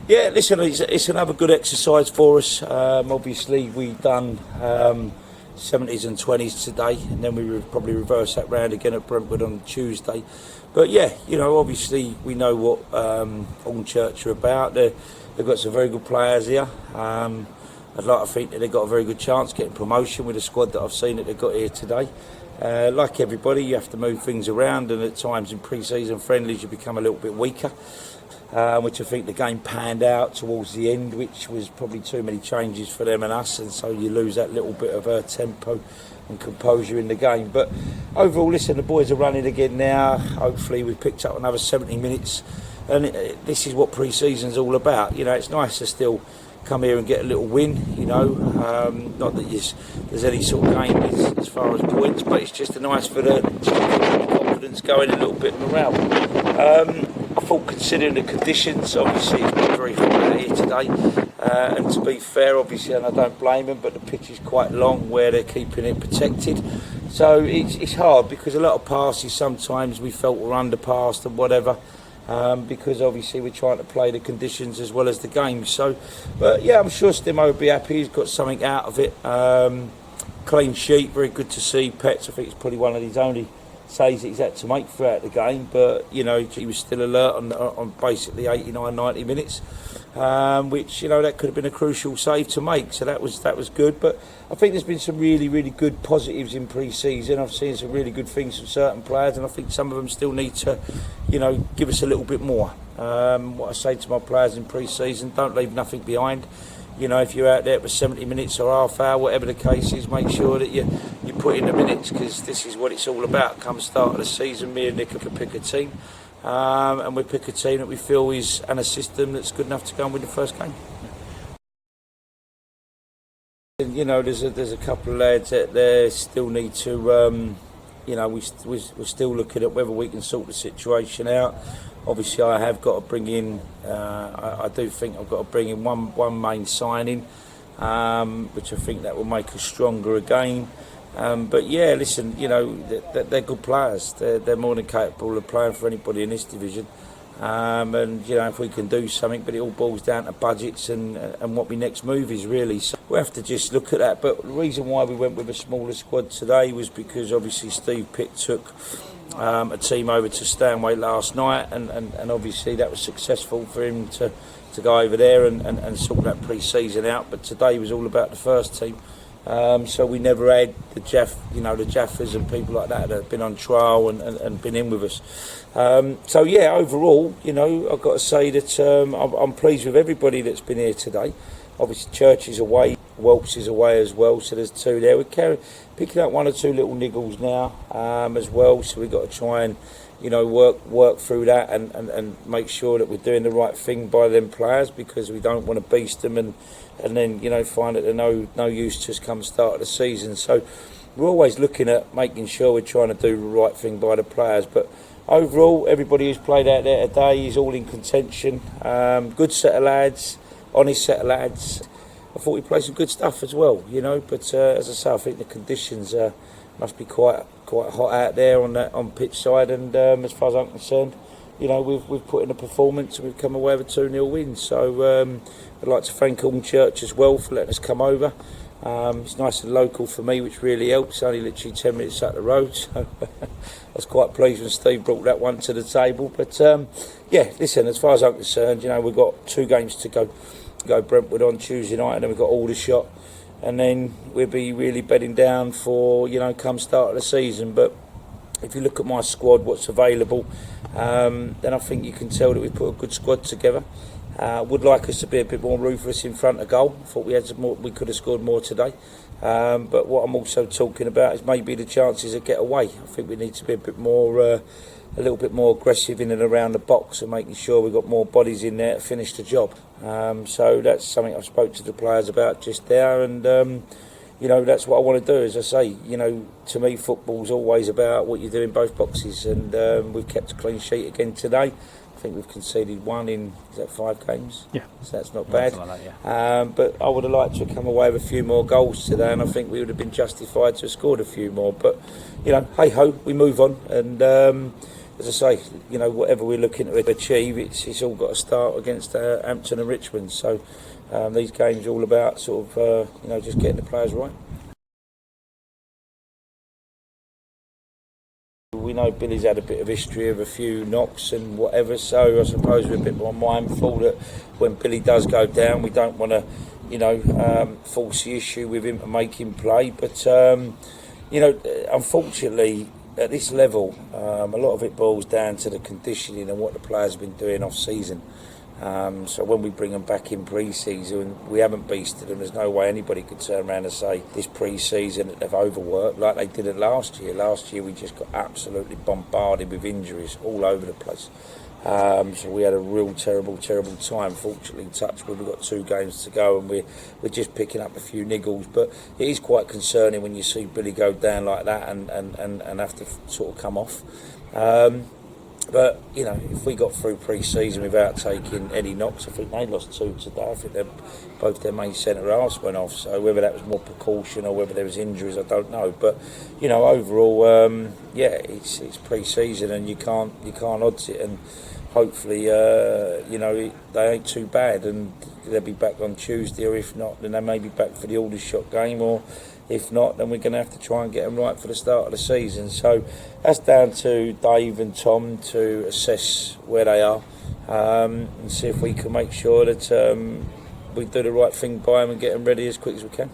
Yeah, listen, it's another good exercise for us. Obviously, we've done 70s and 20s today, and then we would probably reverse that round again at Brentwood on Tuesday. But yeah, obviously we know what Hornchurch are about. They've got some very good players here. I'd like to think that they've got a very good chance getting promotion with the squad that I've seen that they've got here today. Like everybody, you have to move things around, and at times in pre-season friendlies you become a little bit weaker, which I think the game panned out towards the end, which was probably too many changes for them and us, and so you lose that little bit of tempo and composure in the game. But overall, listen, the boys are running again now. Hopefully we've picked up another 70 minutes, and this is what pre-season's all about. It's nice to still come here and get a little win, not that there's any sort of game as far as points, but it's just nice for the confidence going, a little bit of morale. I thought, considering the conditions, obviously it's been very hot out here today, and to be fair, obviously, and I don't blame them, but the pitch is quite long where they're keeping it protected, so it's hard because a lot of passes sometimes we felt were underpassed and whatever. Because obviously we're trying to play the conditions as well as the game. So, but yeah, I'm sure Stimo will be happy. He's got something out of it. Clean sheet, very good to see. Pets, I think it's probably one of his only saves that he's had to make throughout the game. But he was still alert on basically 89, 90 minutes, which that could have been a crucial save to make. So that was good. But I think there's been some really, really good positives in pre-season. I've seen some really good things from certain players, and I think some of them still need to, give us a little bit more. What I say to my players in pre-season: don't leave nothing behind. If you're out there for 70 minutes or half hour, whatever the case is, make sure that you put in the minutes, because this is what it's all about. Come start of the season, me and Nick can pick a team, and we pick a team that we feel is and a system that's good enough to go and win the first game. There's a couple of lads that there still need to, we're still looking at whether we can sort the situation out. Obviously, I have got to bring in, I do think I've got to bring in one main signing, which I think that will make us stronger again. But yeah, listen, they're good players. They're more than capable of playing for anybody in this division. And if we can do something, but it all boils down to budgets and what my next move is really. So we have to just look at that. But the reason why we went with a smaller squad today was because obviously Steve Pitt took a team over to Stanway last night, and obviously that was successful for him to go over there and sort that pre-season out. But today was all about the first team. So we never had the Jaffers and people like that have been on trial and been in with us. So yeah, overall, I've got to say that I'm pleased with everybody that's been here today. Obviously, Church is away, Welps is away as well, so there's two there. We're picking up one or two little niggles now as well, so we've got to try and work through that and make sure that we're doing the right thing by them players, because we don't want to beast them and then find that they're no use just come start of the season. So we're always looking at making sure we're trying to do the right thing by the players. But overall, everybody who's played out there today is all in contention. Good set of lads, honest set of lads. I thought we played some good stuff as well, But as I say, I think the conditions must be quite hot out there on pitch side. And as far as I'm concerned, we've put in a performance and we've come away with a 2-0 win. So I'd like to thank Hornchurch as well for letting us come over. It's nice and local for me, which really helps. Only literally 10 minutes up the road, so I was quite pleased when Steve brought that one to the table. But yeah, listen, as far as I'm concerned, we've got 2 games to go Brentwood on Tuesday night, and then we've got Aldershot, and then we'll be really bedding down for come start of the season. But if you look at my squad, what's available, then I think you can tell that we've put a good squad together. Would like us to be a bit more ruthless in front of goal. Thought we had some more, we could have scored more today. But what I'm also talking about is maybe the chances of get away. I think we need to be a bit more, a little bit more aggressive in and around the box, and making sure we've got more bodies in there to finish the job. So that's something I've spoke to the players about just there, and that's what I want to do. As I say, to me, football's always about what you do in both boxes, and we've kept a clean sheet again today. I think we've conceded 1 in 5 games. Yeah, so that's not bad. Like that, yeah. But I would have liked to have come away with a few more goals today, and I think we would have been justified to have scored a few more. But hey ho, we move on, and as I say, you know, whatever we're looking to achieve, it's all got to start against Hampton and Richmond. So these games are all about sort of, you know, just getting the players right. We know Billy's had a bit of history of a few knocks and whatever, so I suppose we're a bit more mindful that when Billy does go down, we don't want to, you know, force the issue with him to make him play. But, you know, unfortunately, at this level, a lot of it boils down to the conditioning and what the players have been doing off-season. So when we bring them back in pre-season, we haven't beasted them. There's no way anybody could turn around and say this pre-season that they've overworked like they did it last year. Last year we just got absolutely bombarded with injuries all over the place. So we had a real terrible time. Fortunately, touch wood, we've got 2 games to go and we're just picking up a few niggles. But it is quite concerning when you see Billy go down like that and have to sort of come off. But, you know, if we got through pre-season without taking any knocks, I think they lost 2 today. I think both their main centre-halves went off. So whether that was more precaution or whether there was injuries, I don't know. But, you know, overall, yeah, it's pre-season and you can't odds it. And hopefully, you know, they ain't too bad and they'll be back on Tuesday. Or if not, then they may be back for the Aldershot game. Or if not, then we're going to have to try and get them right for the start of the season. So that's down to Dave and Tom to assess where they are and see if we can make sure that we do the right thing by them and get them ready as quick as we can.